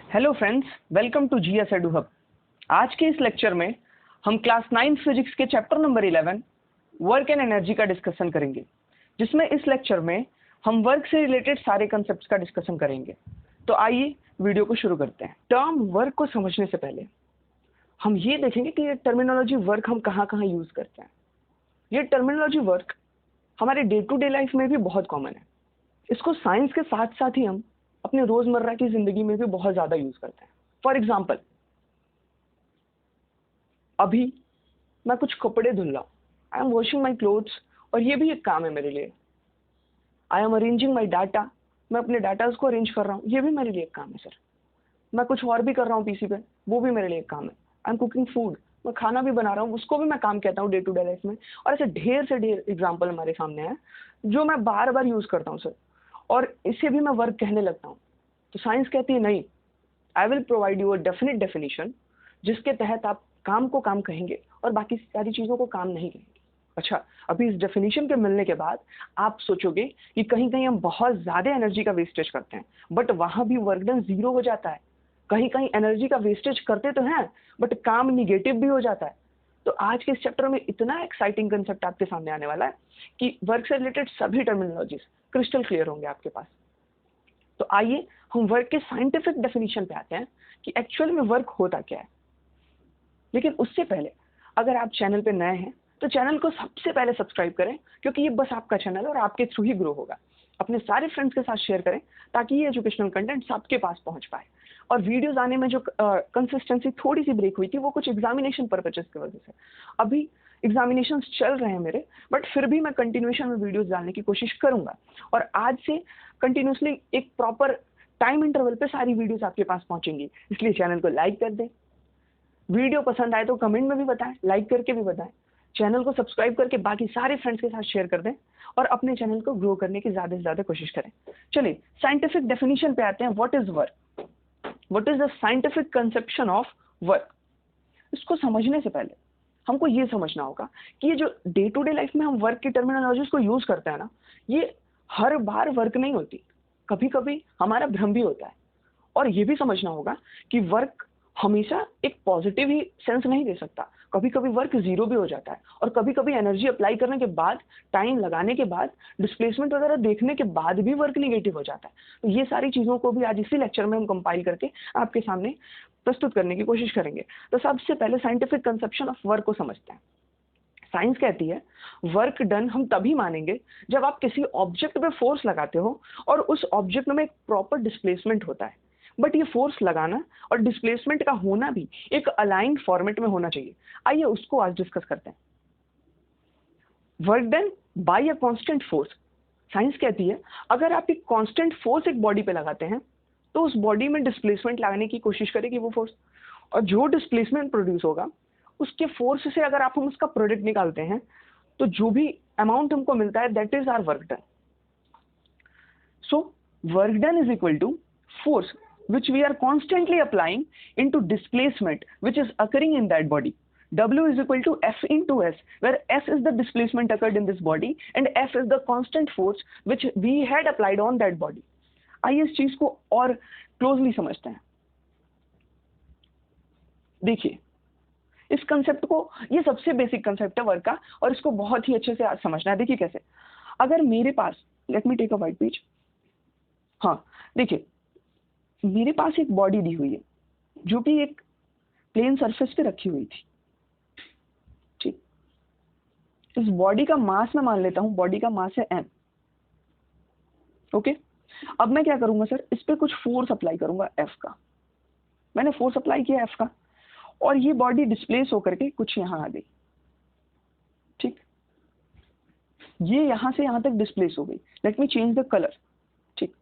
Hello friends, welcome to GS edu hub. आज के इस लेक्चर में हम क्लास 9 फिजिक्स के chapter number 11 work and energy का डिस्कशन करेंगे, जिसमें इस लेक्चर में हम वर्क से रिलेटेड सारे कंसेप्ट्स का डिस्कशन करेंगे। तो आइए वीडियो को शुरू करते हैं। टर्म वर्क को समझने से पहले हम ये देखेंगे कि ये टर्मिनोलॉजी वर्क हम कहाँ कहाँ यूज करते हैं। ये टर्मिनोलॉजी वर्क हमारे डे टू डे लाइफ में भी बहुत कॉमन है। इसको साइंस के साथ साथ ही हम अपने रोजमर्रा की जिंदगी में भी बहुत ज्यादा यूज करते हैं। फॉर एग्जाम्पल, अभी मैं कुछ कपड़े धुल रहा हूँ, I am washing my clothes, और ये भी एक काम है मेरे लिए। I am arranging my data, मैं अपने डाटा को अरेंज कर रहा हूँ, ये भी मेरे लिए एक काम है सर। मैं कुछ और भी कर रहा हूँ पीसी पे, वो भी मेरे लिए एक काम है। आई एम कुकिंग फूड, मैं खाना भी बना रहा हूँ, उसको भी मैं काम कहता हूँ डे टू डे लाइफ में। और ऐसे ढेर से ढेर एग्जाम्पल हमारे सामने है जो मैं बार बार यूज करता हूँ सर, और इसे भी मैं वर्क कहने लगता हूँ। तो साइंस कहती है नहीं, I will provide you a definite definition जिसके तहत आप काम को काम कहेंगे और बाकी सारी चीजों को काम नहीं कहेंगे। अच्छा, अभी इस डेफिनेशन के मिलने के बाद आप सोचोगे कि कहीं कहीं हम बहुत ज्यादा एनर्जी का वेस्टेज करते हैं, बट वहां भी वर्क डन जीरो हो जाता है। कहीं कहीं एनर्जी का वेस्टेज करते तो हैं, बट काम निगेटिव भी हो जाता है। तो आज के इस चैप्टर में इतना एक्साइटिंग कंसेप्ट आपके सामने आने वाला है कि वर्क से रिलेटेड सभी टर्मिनोलॉजीज क्रिस्टल क्लियर होंगे आपके पास। तो आइए हम वर्क के साइंटिफिक डेफिनेशन पे आते हैं कि एक्चुअल में वर्क होता क्या है। लेकिन उससे पहले अगर आप चैनल पे नए हैं तो चैनल को सबसे पहले सब्सक्राइब करें, क्योंकि ये बस आपका चैनल है और आपके थ्रू ही ग्रो होगा। अपने सारे फ्रेंड्स के साथ शेयर करें ताकि ये एजुकेशनल कंटेंट सबके पास पहुंच पाए। और वीडियोस आने में जो कंसिस्टेंसी थोड़ी सी ब्रेक हुई थी वो कुछ एग्जामिनेशन पर्पजेस की वजह से। अभी एग्जामिनेशन चल रहे हैं मेरे, बट फिर भी मैं कंटिन्यूएशन में वीडियोस डालने की कोशिश करूंगा। और आज से कंटिन्यूसली एक प्रॉपर टाइम इंटरवल पे सारी वीडियोस आपके पास पहुंचेंगी। इसलिए चैनल को लाइक कर दें, वीडियो पसंद आए तो कमेंट में भी बताएं, लाइक करके भी बताएं, चैनल को सब्सक्राइब करके बाकी सारे फ्रेंड्स के साथ शेयर कर दें और अपने चैनल को ग्रो करने की ज्यादा से ज्यादा कोशिश करें। चलिए साइंटिफिक डेफिनेशन पे आते हैं। What is work? What is the scientific conception of work? इसको समझने से पहले हमको ये समझना होगा कि ये जो डे टू डे लाइफ में हम वर्क की टर्मिनोलॉजीज को यूज करते हैं ना, ये हर बार वर्क नहीं होती, कभी कभी हमारा भ्रम भी होता है। और ये भी समझना होगा कि वर्क हमेशा एक पॉजिटिव ही सेंस नहीं दे सकता। कभी कभी वर्क जीरो भी हो जाता है, और कभी कभी एनर्जी अप्लाई करने के बाद, टाइम लगाने के बाद, डिस्प्लेसमेंट वगैरह देखने के बाद भी वर्क निगेटिव हो जाता है। तो ये सारी चीजों को भी आज इसी लेक्चर में हम कंपाइल करके आपके सामने प्रस्तुत करने की कोशिश करेंगे। तो सबसे पहले साइंटिफिक कंसेप्शन ऑफ वर्क को समझते हैं। साइंस कहती है वर्क डन हम तभी मानेंगे जब आप किसी ऑब्जेक्ट पे फोर्स लगाते हो और उस ऑब्जेक्ट में एक प्रॉपर डिस्प्लेसमेंट होता है। बट ये फोर्स लगाना और डिस्प्लेसमेंट का होना भी एक अलाइंड फॉर्मेट में होना चाहिए। आइए उसको आज डिस्कस करते हैं। Work done by a constant force. Science कहती है अगर आप एक कांस्टेंट फोर्स एक बॉडी पे लगाते हैं तो उस बॉडी में डिस्प्लेसमेंट लगाने की कोशिश करेगी वो फोर्स, और जो डिस्प्लेसमेंट प्रोड्यूस होगा उसके फोर्स से अगर आप हम उसका प्रोडक्ट निकालते हैं तो जो भी अमाउंट हमको मिलता है that is our work done. So work done is equal to force which we are constantly applying into displacement which is occurring in that body. W is equal to F into S, where S is the displacement occurred in this body and F is the constant force which we had applied on that body. आइए इस चीज को और closely समझते हैं। देखिए इस concept को, ये सबसे बेसिक कंसेप्ट है वर्क का और इसको बहुत ही अच्छे से आज समझना है। देखिए कैसे, अगर मेरे पास, let me take a white page. हाँ देखिए, मेरे पास एक बॉडी दी हुई है जो कि एक प्लेन सरफेस पे रखी हुई थी। ठीक, इस बॉडी का मास मैं मान लेता हूं, बॉडी का मास है m। ओके, अब मैं क्या करूंगा सर, इस पे कुछ फोर्स अप्लाई करूंगा f का। मैंने फोर्स अप्लाई किया f का और ये बॉडी डिस्प्लेस होकर के कुछ यहां आ गई। ठीक, ये यहां से यहां तक डिस्प्लेस हो गई। Let me change the colour. ठीक,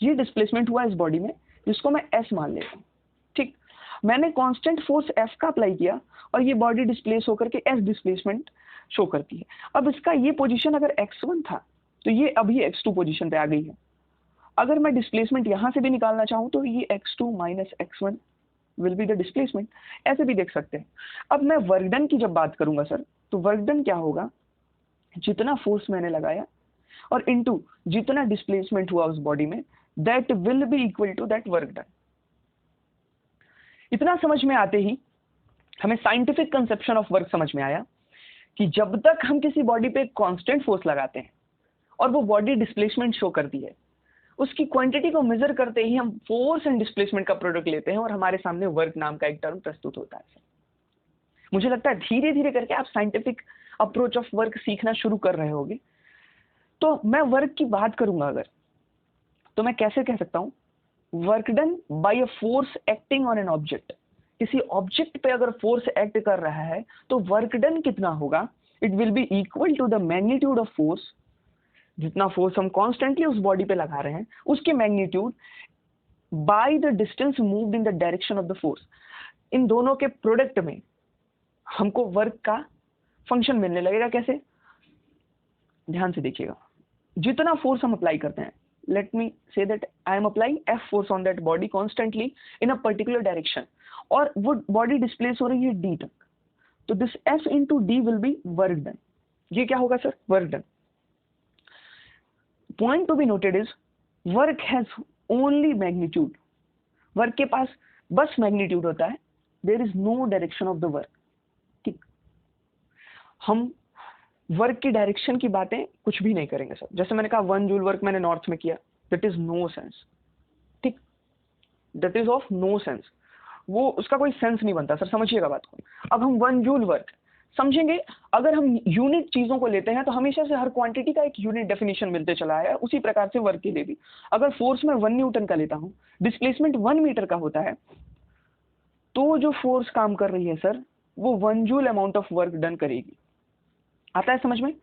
ये डिस्प्लेसमेंट हुआ इस बॉडी में जिसको मैं s मान लेता हूं। ठीक, मैंने कांस्टेंट फोर्स f का अप्लाई किया और ये बॉडी डिस्प्लेस होकर के s डिस्प्लेसमेंट शो करती है। अब इसका ये पोजीशन अगर x1 था तो ये अभी x2 पोजीशन पे आ गई है। अगर मैं डिस्प्लेसमेंट यहां से भी निकालना चाहूं तो ये x2 minus x1 will be the displacement, ऐसे भी देख सकते हैं। अब मैं वर्क डन की जब बात करूंगा सर, तो वर्क डन क्या होगा, जितना फोर्स मैंने लगाया और इनटू जितना डिस्प्लेसमेंट हुआ उस बॉडी में, that will be equal to that work done. इतना समझ में आते ही हमें साइंटिफिक कंसेप्शन ऑफ वर्क समझ में आया कि जब तक हम किसी बॉडी पे कांस्टेंट फोर्स लगाते हैं और वो बॉडी डिस्प्लेसमेंट शो करती है, उसकी क्वांटिटी को मेजर करते ही हम फोर्स एंड डिस्प्लेसमेंट का प्रोडक्ट लेते हैं और हमारे सामने वर्क नाम का एक टर्म प्रस्तुत होता है। मुझे लगता है धीरे धीरे करके आप साइंटिफिक अप्रोच ऑफ वर्क सीखना शुरू कर रहे होगे। तो मैं वर्क की बात करूंगा अगर, तो मैं कैसे कह सकता हूं, work done by a force acting on an object. किसी ऑब्जेक्ट पे अगर फोर्स एक्ट कर रहा है तो वर्क डन कितना होगा, it will be equal to the magnitude of force, जितना फोर्स हम कॉन्स्टेंटली उस बॉडी पे लगा रहे हैं उसके magnitude by the distance moved in the direction of the force. इन दोनों के प्रोडक्ट में हमको वर्क का फंक्शन मिलने लगेगा। कैसे, ध्यान से देखिएगा, जितना फोर्स हम अप्लाई करते हैं, let me say that I am applying F force on that body constantly in a particular direction, और वो बॉडी डिस्प्लेस हो रही है डी तक, तो this F into D will be work done. ये क्या होगा sir, work done. Point to be noted is work has only magnitude. Work के पास बस मैग्नीट्यूड होता है, there is no direction of the work. ठीक, हम वर्क की डायरेक्शन की बातें कुछ भी नहीं करेंगे सर। जैसे मैंने कहा 1 जूल वर्क मैंने नॉर्थ में किया, दैट इज नो सेंस। ठीक, that is of no sense, वो उसका कोई सेंस नहीं बनता सर, समझिएगा बात को। अब हम 1 जूल वर्क समझेंगे, अगर हम यूनिट चीजों को लेते हैं तो हमेशा से हर क्वांटिटी का एक यूनिट डेफिनेशन मिलते चला है, उसी प्रकार से वर्क के लिए भी। अगर फोर्स में 1 न्यूटन का लेता हूं, डिस्प्लेसमेंट 1 मीटर का होता है, तो जो फोर्स काम कर रही है सर वो 1 joule amount of work done करेगी। आता है समझ में?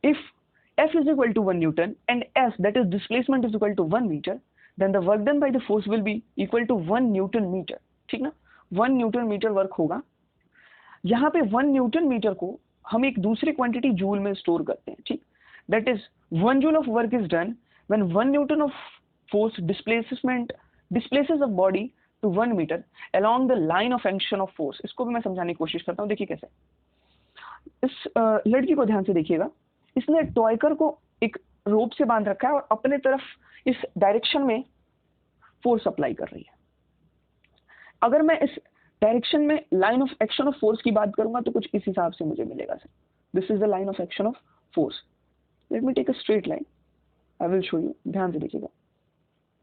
If F is equal to 1 Newton and S, that is displacement, is equal to 1 meter, then the work done by the force will be equal to 1 Newton meter। ठीक ना, 1 Newton meter work होगा। यहाँ पे 1 Newton meter को हम एक दूसरी quantity joule में स्टोर करते हैं। ठीक, that is 1 joule of work is done when 1 Newton of force displaces a body to 1 meter along the line of action of force। इसको भी मैं समझाने की कोशिश करता हूँ, देखिए कैसे। इस लड़की को ध्यान से देखिएगा, इसने टॉयकर को एक रोप से बांध रखा है और अपने तरफ इस डायरेक्शन में फोर्स अप्लाई कर रही है। अगर मैं इस डायरेक्शन में line of action of force की बात करूंगा तो कुछ इस हिसाब से मुझे मिलेगा sir, this is the line of action of force. Let me take a straight line, I will show you, ध्यान से देखिएगा,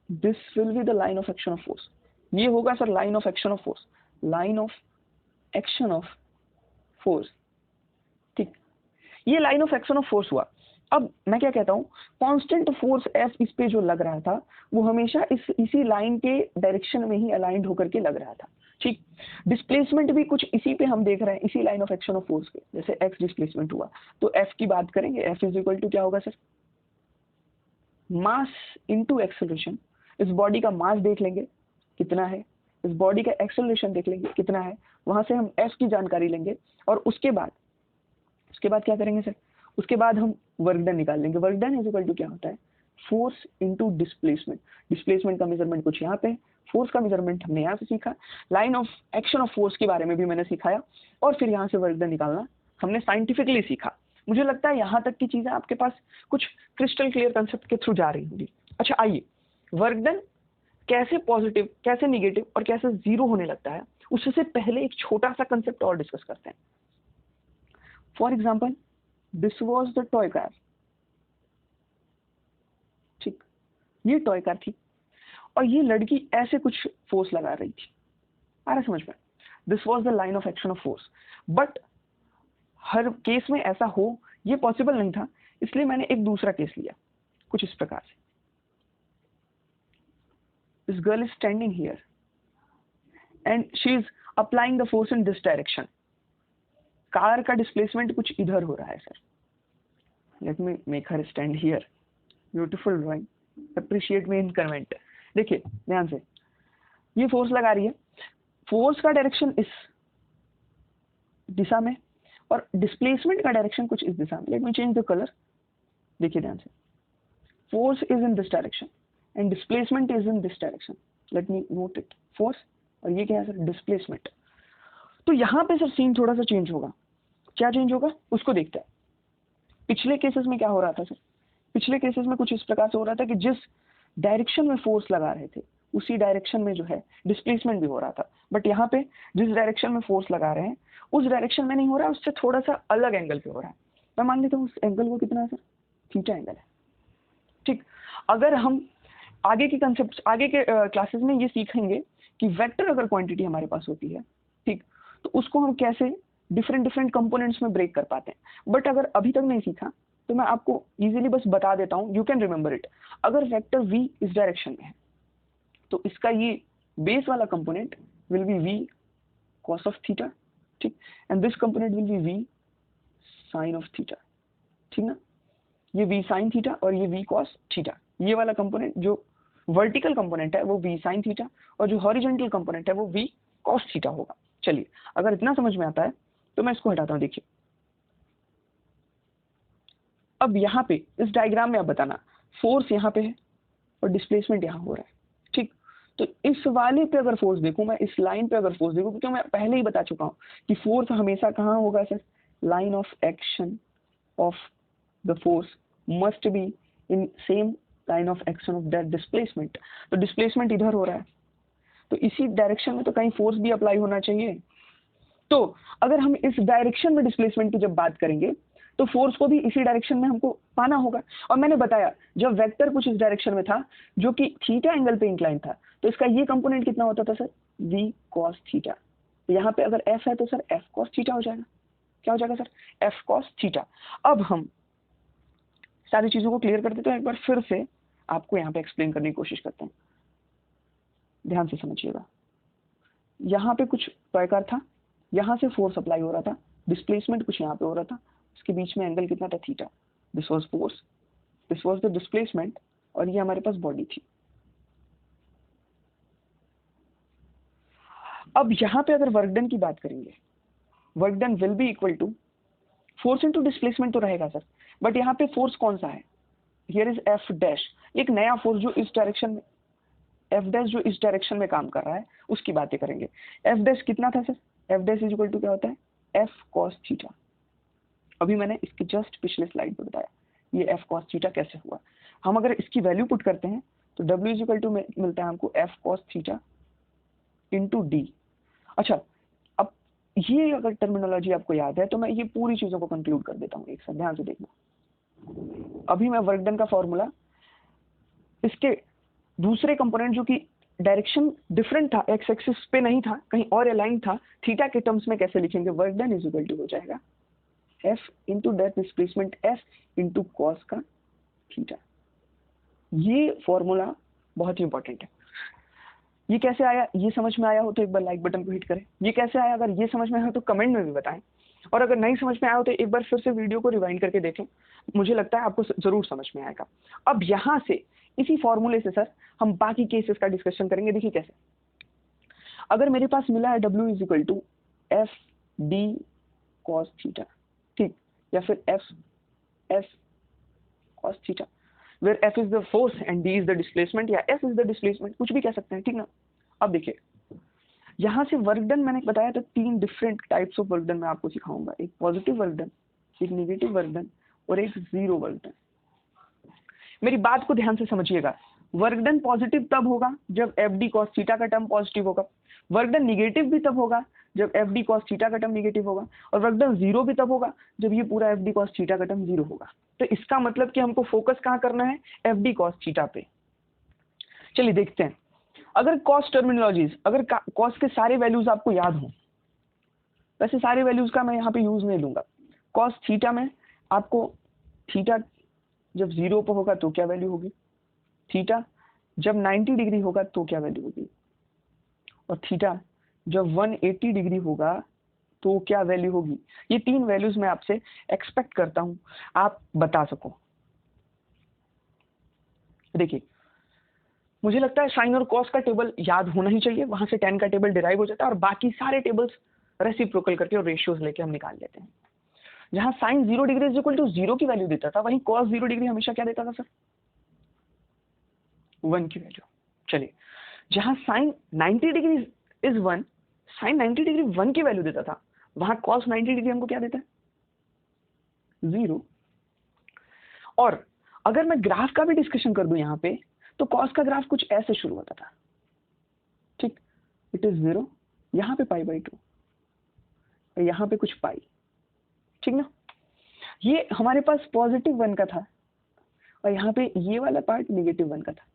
this will be the line of action of force. ये होगा sir line of action of force, line of action of force. ठीक, ये line of action of force हुआ। अब मैं क्या कहता हूँ, कांस्टेंट फोर्स F इस पे जो लग रहा था वो हमेशा इसी लाइन के डायरेक्शन में ही अलाइंड होकर के लग रहा था। ठीक, डिस्प्लेसमेंट भी कुछ इसी पे हम देख रहे हैं, इसी line of action of force पे। जैसे x डिस्प्लेसमेंट हुआ तो F की बात करेंगे, F इज इक्वल टू क्या होगा सर, मास इनटू एक्सेलरेशन। इस बॉडी का मास देख लेंगे कितना है, इस बॉडी का एक्सेलरेशन देख लेंगे कितना है, वहां से हम F की जानकारी लेंगे और उसके बाद क्या करेंगे सर, उसके बाद हम वर्क डन निकाल लेंगे। Work done is equal to क्या होता है, फोर्स इनटू डिस्प्लेसमेंट। डिस्प्लेसमेंट का मेजरमेंट कुछ यहाँ पे, फोर्स का मेजरमेंट हमने यहाँ से सीखा, line of action of force के बारे में भी मैंने सिखाया, और फिर यहाँ से वर्क डन निकालना हमने साइंटिफिकली सीखा। मुझे लगता है यहाँ तक की चीजें आपके पास कुछ क्रिस्टल क्लियर कंसेप्ट के थ्रू जा रही होंगी। अच्छा आइए, वर्क डन कैसे पॉजिटिव, कैसे निगेटिव और कैसे जीरो होने लगता है, उससे पहले एक छोटा सा कंसेप्ट और डिस्कस करते हैं। For example, this was the toy car. ठीक, ये टॉय कार थी और ये लड़की ऐसे कुछ फोर्स लगा रही थी, आ रहा समझ में, this was the line of action of force. But her case में ऐसा हो ये पॉसिबल नहीं था, इसलिए मैंने एक दूसरा केस लिया कुछ इस प्रकार से। This girl is standing here and she is applying the force in this direction. Car का डिस्प्लेसमेंट कुछ इधर हो रहा है sir. Let me make her stand here. Beautiful drawing, appreciate me in comment. देखिए ध्यान से, ये फोर्स लगा रही है, फोर्स का डायरेक्शन इस दिशा में और डिस्प्लेसमेंट का डायरेक्शन कुछ इस दिशा में। Let me change the colour. देखिए ध्यान से, force is in this direction and displacement is in this direction. Let me note it, force और ये क्या है सर, डिस्प्लेसमेंट। तो यहाँ पे सर सीन थोड़ा सा चेंज होगा। क्या चेंज होगा उसको देखते हैं। पिछले केसेस में क्या हो रहा था सर, पिछले केसेस में कुछ इस प्रकार से हो रहा था कि जिस डायरेक्शन में फोर्स लगा रहे थे उसी डायरेक्शन में जो है डिस्प्लेसमेंट भी हो रहा था, बट यहाँ पे जिस डायरेक्शन में फोर्स लगा रहे हैं उस डायरेक्शन में नहीं हो रहा है, उससे थोड़ा सा अलग एंगल पे हो रहा है। मैं मान लेता हूँ उस एंगल को कितना है सर, थीटा एंगल है। ठीक, अगर हम आगे के कंसेप्ट आगे के क्लासेस में ये सीखेंगे कि वेक्टर अगर क्वांटिटी हमारे पास होती है, ठीक, तो उसको हम कैसे डिफरेंट डिफरेंट कंपोनेंट्स में ब्रेक कर पाते हैं। बट अगर अभी तक नहीं सीखा तो मैं आपको इजीली बस बता देता हूँ, यू कैन रिमेंबर इट। अगर वेक्टर v इस डायरेक्शन में है तो इसका ये बेस वाला component will be v cos of theta, ठीक, and this component will be v sin of theta, ठीक ना। ये v sin थीटा और ये v cos थीटा, ये वाला कंपोनेंट जो वर्टिकल कंपोनेंट है वो v sin थीटा और जो हॉरिजॉन्टल कंपोनेंट है वो v cos थीटा होगा। चलिए, अगर इतना समझ में आता है तो मैं इसको हटाता हूँ। देखिए, अब यहाँ पे इस डायग्राम में आप बताना, फोर्स यहाँ पे है और डिस्प्लेसमेंट यहाँ हो रहा है, ठीक। तो इस वाले पे अगर फोर्स देखूं मैं, इस लाइन पे अगर फोर्स देखूं, क्योंकि मैं पहले ही बता चुका हूँ कि फोर्स हमेशा कहाँ होगा sir, line of action of the force must be in same line of action of that displacement. तो डिस्प्लेसमेंट इधर हो रहा है तो इसी डायरेक्शन में तो कहीं फोर्स भी अप्लाई होना चाहिए। तो अगर हम इस डायरेक्शन में डिस्प्लेसमेंट की जब बात करेंगे तो फोर्स को भी इसी डायरेक्शन में हमको पाना होगा। और मैंने बताया जब वेक्टर कुछ इस डायरेक्शन में था जो कि थीटा एंगल पे इंक्लाइन था तो इसका ये कंपोनेंट कितना होता था सर, v cos थीटा। तो यहाँ पे अगर f है तो सर f cos थीटा हो जाएगा। क्या हो जाएगा सर, f cos थीटा। अब हम सारी चीजों को क्लियर कर देते हैं, एक बार फिर से आपको यहाँ पे एक्सप्लेन करने की कोशिश करते हैं, ध्यान से समझिएगा। यहाँ पे कुछ टॉयकार था, यहाँ से फोर्स अप्लाई हो रहा था, डिस्प्लेसमेंट कुछ यहाँ पे हो रहा था, इसके बीच में एंगल कितना था, theta. This was force, this was the displacement और ये हमारे पास बॉडी थी। अब यहाँ पे अगर वर्क डन की बात करेंगे, work done will be equal to force into displacement तो रहेगा सर, बट यहाँ पे फोर्स कौन सा है, हियर इज एफ डैश, एक नया फोर्स जो इस डायरेक्शन में, एफ डैश जो इस डायरेक्शन में काम कर रहा है उसकी बातें करेंगे। एफ डैश कितना था sir, F dash is equal to क्या होता है, एफ कॉस थीटा। अभी मैंने इसके जस्ट पिछले स्लाइड पे बताया ये एफ कॉस थीटा कैसे हुआ। हम अगर इसकी वैल्यू पुट करते हैं तो डब्ल्यू इज इक्वल टू मिलता है हमको F cos theta into D. अच्छा, अब ये अगर टर्मिनोलॉजी आपको याद है तो मैं ये पूरी चीजों को कंक्लूड कर देता हूँ एक साथ, ध्यान से देखना। अभी मैं वर्क डन का फॉर्मूला इसके दूसरे कंपोनेंट जो कि डायरेक्शन डिफरेंट था, एक्स एक्सिस पे नहीं था, कहीं और अलाइन था, थीटा के टर्म्स में कैसे लिखेंगे, work done is equal to हो जाएगा F into that displacement F into cos का थीटा। ये फॉर्मूला बहुत ही इंपॉर्टेंट है। ये कैसे आया, ये समझ में आया हो तो एक बार लाइक बटन को हिट करें। ये कैसे आया, अगर ये समझ में आया तो कमेंट में भी बताएं, और अगर नहीं समझ में आया हो तो एक बार फिर से वीडियो को रिवाइंड करके देखें, मुझे लगता है आपको जरूर समझ में आएगा। अब यहाँ से इसी फॉर्मूले से सर हम बाकी केसेस का डिस्कशन करेंगे। देखिए कैसे, अगर मेरे पास मिला है W is equal to F D cos theta, ठीक, या फिर F cos theta, where F is the force and D is the displacement, या एफ इज द डिस्प्लेसमेंट, कुछ भी कह सकते हैं, ठीक ना। अब देखिए यहाँ से वर्क डन मैंने बताया था, 3 different types of work done मैं आपको सिखाऊंगा, एक पॉजिटिव वर्क डन, एक नेगेटिव वर्क डन और एक जीरो वर्क डन। मेरी बात को ध्यान से समझिएगा, वर्क डन पॉजिटिव तब होगा जब एफ डी कॉस थीटा का टर्म पॉजिटिव होगा, वर्क डन निगेटिव भी तब होगा जब एफ डी कॉस थीटा का टर्म निगेटिव होगा, और वर्क डन जीरो भी तब होगा जब ये पूरा एफ डी कॉस थीटा का टर्म जीरो होगा। तो इसका मतलब कि हमको फोकस कहाँ करना है, एफ डी कॉस थीटा पे। चलिए देखते हैं, अगर कॉस टर्मिनोलॉजीज, अगर कॉस के सारे वैल्यूज आपको याद हो, वैसे सारे वैल्यूज का मैं यहाँ पे यूज नहीं लूंगा। कॉस थीटा में आपको थीटा जब 0 पर होगा तो क्या वैल्यू होगी, थीटा जब 90 डिग्री होगा तो क्या वैल्यू होगी, और थीटा जब 180 डिग्री होगा तो क्या वैल्यू होगी। ये 3 वैल्यूज मैं आपसे एक्सपेक्ट करता हूं आप बता सको। देखिए मुझे लगता है साइन और कॉस का टेबल याद होना ही चाहिए, वहां से tan का टेबल डिराइव हो जाता है और बाकी सारे टेबल्स रेसिप्रोकल करके और रेशियोज लेके हम निकाल लेते हैं। जहां sine 0 degree is equal to 0 की वैल्यू देता था, वहीं कॉस 0 डिग्री हमेशा क्या देता था सर, 1 की वैल्यू। चलिए जहां sine 90 degree is 1, sine 90 degree 1 की वैल्यू देता था, वहां कॉस 90 डिग्री हमको क्या देता है, 0। और अगर मैं ग्राफ का भी डिस्कशन कर दूं यहाँ पे, तो कॉस का ग्राफ कुछ ऐसे शुरू होता था, इट इज 0, यहाँ पे π/2 और यहाँ पे कुछ पाई, ठीक ना। ये हमारे पास +1 का था और यहाँ पे ये वाला पार्ट -1 का था।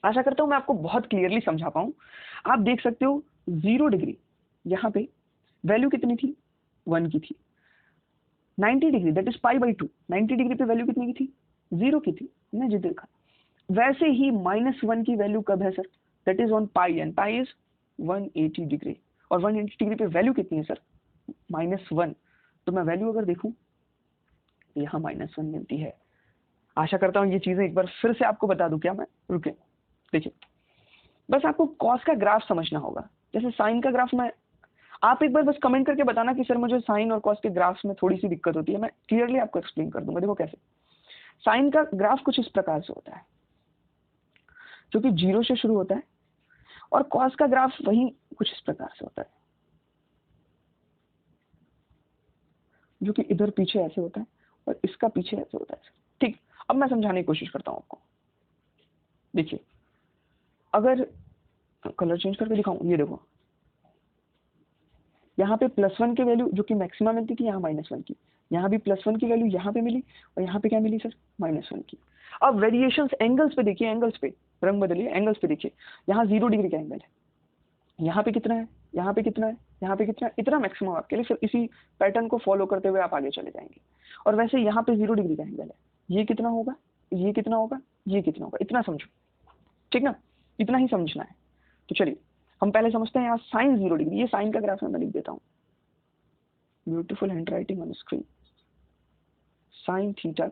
आशा करता हूँ मैं आपको बहुत क्लियरली समझा पाऊँ। आप देख सकते हो 0 डिग्री, यहाँ पे वैल्यू कितनी थी, 1 की थी। 90 डिग्री दैट इज π/2, 90 डिग्री पे वैल्यू कितनी की थी, 0 की थी, हमने जो देखा। वैसे ही -1 की वैल्यू कब है sir, that is on pi, and pi is 180 degree, और 180 डिग्री पे वैल्यू कितनी है सर, -1। तो मैं वैल्यू अगर देखूं तो यहाँ -1 मिलती है। आशा करता हूँ ये चीजें एक बार फिर से आपको बता दूं क्या मैं, रुके देखिए, बस आपको कॉस का ग्राफ समझना होगा। जैसे साइन का ग्राफ में आप एक बार बस कमेंट करके बताना कि सर मुझे साइन और कॉस के ग्राफ्स में थोड़ी सी दिक्कत होती है, मैं क्लियरली आपको एक्सप्लेन कर दूंगा। देखो कैसे, साइन का ग्राफ कुछ इस प्रकार से होता है जो कि 0 से शुरू होता है, और कॉस का ग्राफ वही कुछ इस प्रकार से होता है जो कि इधर पीछे ऐसे होता है और इसका पीछे ऐसे होता है। ठीक, अब मैं समझाने की कोशिश करता हूँ आपको। देखिए, अगर कलर चेंज करके दिखाऊं, ये देखो यहाँ पे +1 की वैल्यू जो कि मैक्सिमम मिलती थी, यहाँ -1 की, यहाँ भी +1 की वैल्यू यहाँ पे मिली, और यहाँ पे क्या मिली सर, -1 की। अब वेरिएशंस एंगल्स पे देखिए, एंगल्स पे रंग बदलिए, एंगल्स पे देखिए, यहाँ 0 डिग्री का एंगल है, यहाँ पे कितना है, यहाँ पे कितना है, यहाँ पे कितना है, इतना मैक्सिमम आपके लिए। फिर इसी पैटर्न को फॉलो करते हुए आप आगे चले जाएंगे। और वैसे यहाँ पे 0 डिग्री का एंगल है, ये कितना होगा, ये कितना होगा, ये कितना होगा, इतना समझो, ठीक ना, इतना ही समझना है। तो चलिए हम पहले समझते हैं यहाँ साइन 0 डिग्री, ये साइन का ग्राफ मैं लिख देता हूँ, beautiful hand writing on screen, sine theta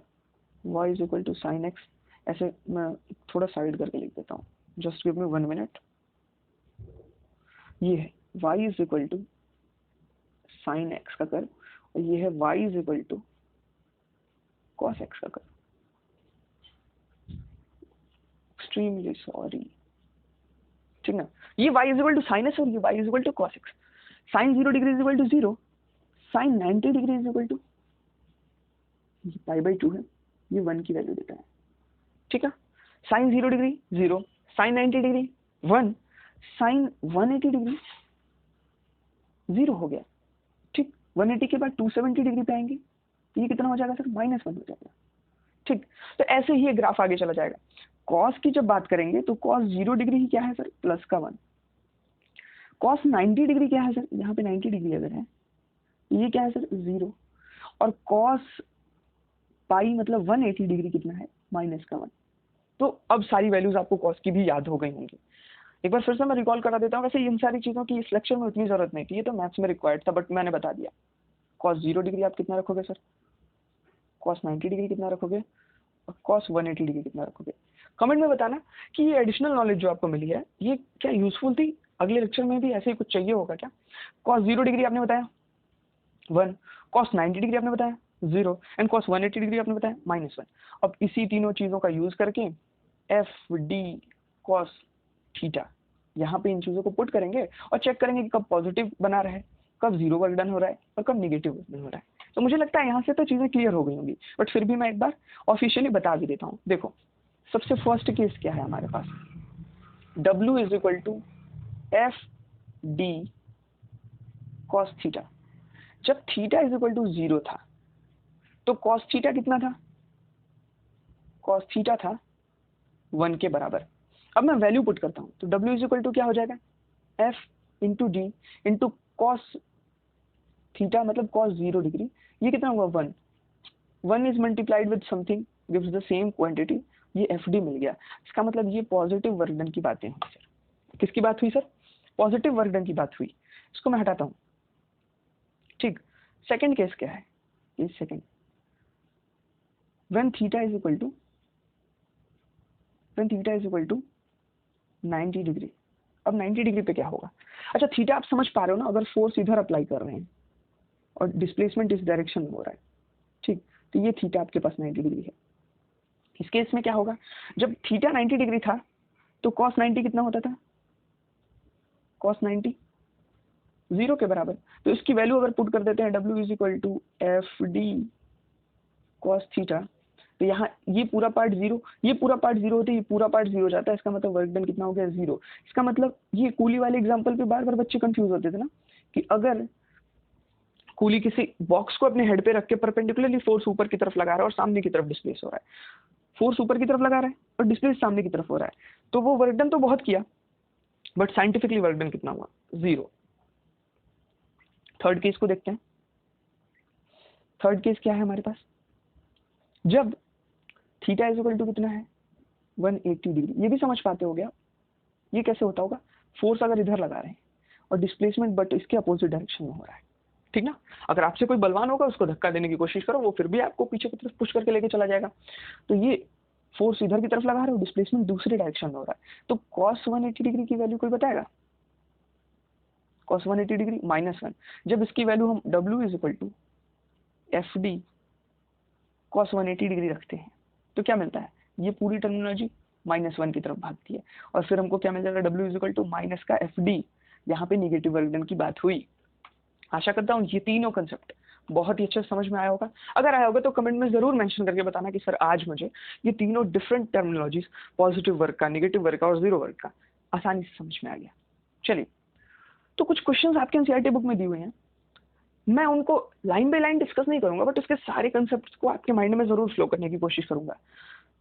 y is equal to sine x. ऐसे मैं थोड़ा साइड करके लिख देता हूँ, जस्ट गिव मी 1 मिनट। ये है y is equal to sine x का कर्व, और ये है y is equal to cos x का कर्व। एक्सट्रीमली सॉरी, ठीक ना। ये y is equal to sine x और ये y is equal to cos x. Sine 0 degree is equal to 0, sine 90 degree is equal to π/2 है, ये 1 की value देता है, ठीक है। Sine 0 degree 0, sine 90 degree 1, sine 180 degree 0 हो गया, ठीक। 180 के बाद 270 डिग्री पे आएंगे, ये कितना हो जाएगा सर, -1 हो जाएगा, ठीक। तो ऐसे ही ये ग्राफ आगे चला जाएगा। कॉस की जब बात करेंगे तो कॉस 0 डिग्री ही क्या है सर, +1। कॉस 90 डिग्री क्या है सर, यहाँ पे 90 डिग्री अगर है, ये क्या है सर, 0। और कॉस पाई मतलब 180 डिग्री कितना है, -1। तो अब सारी वैल्यूज आपको कॉस की भी याद हो गई होंगी। एक बार फिर से मैं रिकॉल करा देता हूँ। वैसे इन सारी चीज़ों की इस लेक्चर में उतनी जरूरत नहीं थी, ये तो मैथ्स में रिक्वायर्ड था, बट मैंने बता दिया। कॉस 0 डिग्री आप कितना रखोगे सर, कॉस 90 डिग्री कितना रखोगे, और कॉस 180 डिग्री कितना रखोगे। कमेंट में बताना कि ये एडिशनल नॉलेज जो आपको मिली है ये क्या यूजफुल थी, अगले लेक्चर में भी ऐसे ही कुछ चाहिए होगा क्या। कॉस 0 डिग्री आपने बताया 1, कॉस 90 डिग्री आपने बताया 0, एंड कॉस 180 डिग्री आपने बताया -1। अब इसी तीनों चीज़ों का यूज करके FD कॉस थीटा, यहाँ पे इन चीज़ों को पुट करेंगे और चेक करेंगे कि कब पॉजिटिव बना रहा है, कब 0 वर्क डन हो रहा है और कब नेगेटिव वर्क डन हो रहा है। तो मुझे लगता है यहाँ से तो चीज़ें क्लियर हो गई होंगी, बट फिर भी मैं एक बार ऑफिशियली बता भी देता हूँ। देखो सबसे फर्स्ट केस क्या है हमारे पास, W is equal to FD cos theta. जब थीटा इज इक्वल टू 0 था तो कॉस थीटा कितना था, कॉस थीटा था 1 के बराबर। अब मैं वैल्यू पुट करता हूँ तो W इज इक्वल टू क्या हो जाएगा, F into D into cos theta मतलब कॉस 0 डिग्री, ये कितना होगा 1, 1 is multiplied with something gives the same quantity, ये FD मिल गया। इसका मतलब ये पॉजिटिव वर्क डन की बातें हुई सर। किसकी बात हुई सर, पॉजिटिव वर्क डन की बात हुई। इसको मैं हटाता हूँ, ठीक। सेकंड केस क्या है, ये second, when theta is equal to 90 degree. अब 90 डिग्री पे क्या होगा, अच्छा थीटा आप समझ पा रहे हो ना, अगर फोर्स इधर अप्लाई कर रहे हैं और डिस्प्लेसमेंट इस डायरेक्शन में हो रहा है, ठीक, तो ये थीटा आपके पास 90 डिग्री है। इस केस में क्या होगा, जब थीटा 90 डिग्री था तो cos 90 कितना होता था, cos 90 0 के बराबर। तो इसकी वैल्यू अगर पुट कर देते हैं W is equal to FD cos theta, तो यहाँ ये पूरा पार्ट जीरो, ये पूरा पार्ट जीरो होता है, ये पूरा पार्ट जीरो जाता है, इसका मतलब वर्क डन कितना हो गया, जीरो। इसका मतलब ये कूली वाले एग्जाम्पल पे बार बार बच्चे कंफ्यूज होते थे ना कि अगर कूली किसी बॉक्स को अपने हेड पे रख के परपेंडिकुलरली फोर्स ऊपर की तरफ लगा रहा है और सामने की तरफ डिस्प्लेस हो रहा है, फोर्स ऊपर की तरफ लगा रहा है और डिस्प्लेस सामने की तरफ हो रहा है, तो वो वर्क डन तो बहुत किया बट साइंटिफिकली वर्क डन कितना हुआ, जीरो। थर्ड केस को देखते हैं। थर्ड केस क्या है हमारे पास, जब थीटा इज इक्वल टू कितना है 180 डिग्री। ये भी समझ पाते हो गया, ये कैसे होता होगा, फोर्स अगर इधर लगा रहे हैं और डिस्प्लेसमेंट बट इसके अपोजिट डायरेक्शन में हो रहा है, ठीक ना। अगर आपसे कोई बलवान होगा उसको धक्का देने की कोशिश करो, वो फिर भी आपको पीछे की तरफ पुश करके लेके चला जाएगा। तो ये फोर्स इधर की तरफ लगा रहे हो, डिस्प्लेसमेंट दूसरे डायरेक्शन में हो रहा है, तो cos 180 डिग्री की वैल्यू कोई बताएगा, cos 180 डिग्री -1। जब इसकी वैल्यू हम W is equal to FD cos 180 degree रखते हैं तो क्या मिलता है, ये पूरी टर्मिनोलॉजी -1 की तरफ भागती है और फिर हमको क्या मिल जाएगा, W is equal to minus का FD, यहाँ पे निगेटिव वर्क डन की बात हुई। आशा करता हूँ ये तीनों कंसेप्ट बहुत ही अच्छे से समझ में आया होगा। अगर आया होगा तो कमेंट में जरूर मेंशन करके बताना कि सर आज मुझे ये तीनों डिफरेंट टर्मिनोलॉजीज, पॉजिटिव वर्क का, नेगेटिव वर्क का और जीरो वर्क का आसानी से समझ में आ गया। चलिए, तो कुछ क्वेश्चंस आपके एनसीईआरटी बुक में दिए हुए हैं, मैं उनको लाइन बाय लाइन डिस्कस नहीं करूंगा बट उसके सारे कंसेप्ट को आपके माइंड में जरूर फ्लो करने की कोशिश करूंगा।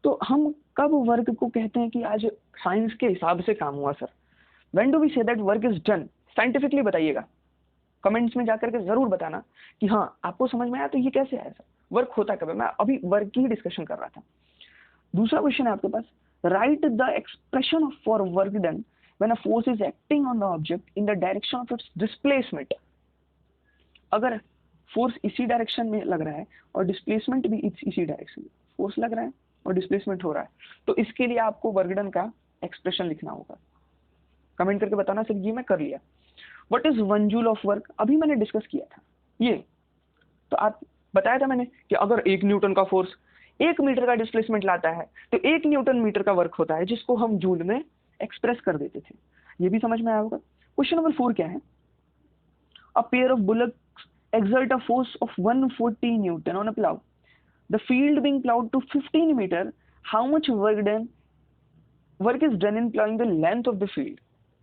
तो हम कब वर्क को कहते हैं कि आज साइंस के हिसाब से काम हुआ sir, when do we say that work is done, scientifically बताइएगा, कमेंट्स में जाकर के जरूर बताना कि हाँ आपको समझ में आया तो ये कैसे आया सर, वर्क होता कब है। मैं अभी वर्क की ही डिस्कशन कर रहा था। दूसरा क्वेश्चन है आपके पास, write the expression for work done when a force is acting on the object in the direction of its displacement. अगर फोर्स इसी डायरेक्शन में लग रहा है और डिस्प्लेसमेंट भी इसी डायरेक्शन में, फोर्स लग रहा है और डिस्प्लेसमेंट हो रहा है, तो इसके लिए आपको वर्क डन का एक्सप्रेशन लिखना होगा। कमेंट करके बताना सर ये मैं कर लिया। What is 1 joule of work, अभी मैंने डिस्कस किया था ये, तो आप बताया था मैंने कि अगर 1 न्यूटन का फोर्स 1 मीटर का डिस्प्लेसमेंट लाता है तो 1 न्यूटन मीटर का वर्क होता है, जिसको हम जूल में एक्सप्रेस कर देते थे। ये भी समझ में आया होगा। क्वेश्चन नंबर 4 क्या है, a pair of bullocks exert a force of 140 Newton on a plow. The field being plowed to 15 meter. How much work is done in plowing the length of the field?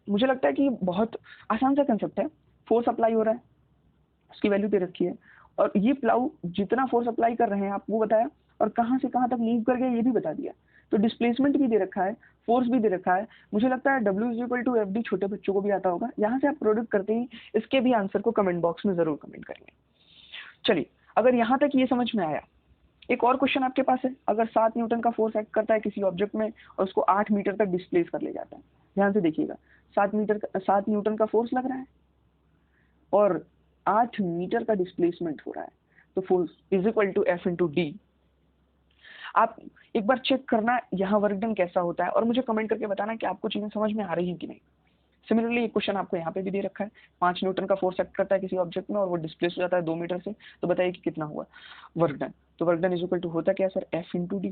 मुझे लगता है कि बहुत आसान सा concept है। Force apply हो रहा है, उसकी वैल्यू दे रखी है और ये प्लाउ जितना फोर्स अप्लाई कर रहे हैं आपको बताया और कहाँ से कहाँ तक मूव कर गया ये भी बता दिया। तो डिस्प्लेसमेंट भी दे रखा है, फोर्स भी दे रखा है। मुझे लगता है W is equal to FD छोटे बच्चों को भी आता होगा। यहाँ से आप प्रोडक्ट करते ही इसके भी आंसर को कमेंट बॉक्स में जरूर कमेंट करेंगे। चलिए, अगर यहाँ तक ये समझ में आया, एक और क्वेश्चन आपके पास है, अगर 7 न्यूटन का फोर्स एक्ट करता है किसी ऑब्जेक्ट में और उसको 8 मीटर तक डिस्प्लेस कर ले जाता है। ध्यान से देखिएगा, 7 न्यूटन का फोर्स लग रहा है और 8 मीटर का डिस्प्लेसमेंट हो रहा है, तो force is equal to F into D. आप एक बार चेक करना यहाँ वर्क डन कैसा होता है और मुझे कमेंट करके बताना कि आपको चीजें समझ में आ रही हैं कि नहीं। सिमिलरली एक क्वेश्चन आपको यहाँ पे भी दे रखा है, 5 न्यूटन का फोर्स एक्ट करता है किसी ऑब्जेक्ट में और वो डिस्प्लेस हो जाता है 2 मीटर से, तो बताइए कि कितना हुआ वर्क डन। तो work done is equal to होता क्या है sir, F into D,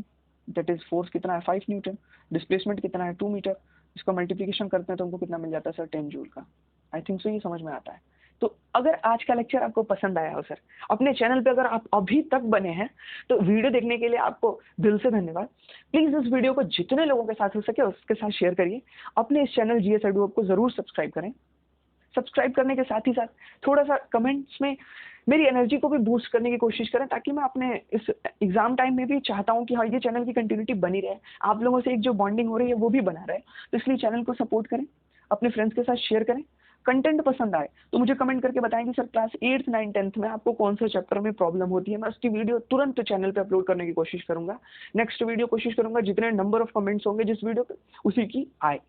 that is force कितना है 5 न्यूटन, डिस्प्लेसमेंट कितना है 2 मीटर, इसका मल्टीप्लीकेशन करते हैं तो हमको कितना मिल जाता है सर 10 जूल का। आई थिंक सो ये समझ में आता है। तो अगर आज का लेक्चर आपको पसंद आया हो सर, अपने चैनल पे अगर आप अभी तक बने हैं तो वीडियो देखने के लिए आपको दिल से धन्यवाद। प्लीज इस वीडियो को जितने लोगों के साथ हो सके उसके साथ शेयर करिए। अपने इस चैनल GS Edu Hub को जरूर सब्सक्राइब करें। सब्सक्राइब करने के साथ ही साथ थोड़ा सा कमेंट्स में मेरी एनर्जी को भी बूस्ट करने की कोशिश करें, ताकि मैं अपने इस एग्जाम टाइम में भी चाहता हूं कि हाँ ये चैनल की कंटिन्यूटी बनी रहे, आप लोगों से एक जो बॉन्डिंग हो रही है वो भी बना रहे। तो इसलिए चैनल को सपोर्ट करें, अपने फ्रेंड्स के साथ शेयर करें। कंटेंट पसंद आए तो मुझे कमेंट करके बताएं कि sir class 8th 9th 10th में आपको कौन से चैप्टर में प्रॉब्लम होती है। मैं उसकी वीडियो तुरंत चैनल पे अपलोड करने की कोशिश करूंगा। नेक्स्ट वीडियो कोशिश करूंगा जितने नंबर ऑफ कमेंट्स होंगे जिस वीडियो पे उसी की आए।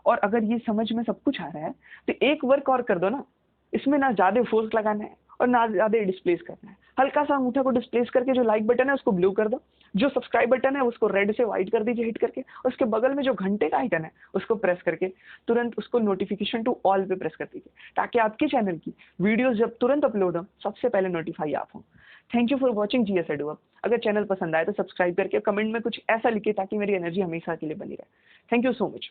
और अगर ये समझ में सब कुछ आ रहा है तो एक वर्क और कर दो ना, इसमें ना ज्यादा फोर्स लगाना है और ना ज्यादा डिस्प्लेस करना है। हल्का सा अंगूठा को डिस्प्लेस करके जो लाइक बटन है उसको ब्लू कर दो, जो सब्सक्राइब बटन है उसको रेड से व्हाइट कर दीजिए हिट करके, और उसके बगल में जो घंटे का आइकन है उसको प्रेस करके तुरंत उसको नोटिफिकेशन टू ऑल पे प्रेस कर दीजिए, ताकि आपके चैनल की वीडियोस जब तुरंत अपलोड हो सबसे पहले नोटिफाई आप हो। Thank you for watching GS Edu Hub। अगर चैनल पसंद आए तो सब्सक्राइब करके कमेंट में कुछ ऐसा लिखिए ताकि मेरी एनर्जी हमेशा के लिए बनी रहे। Thank you so much.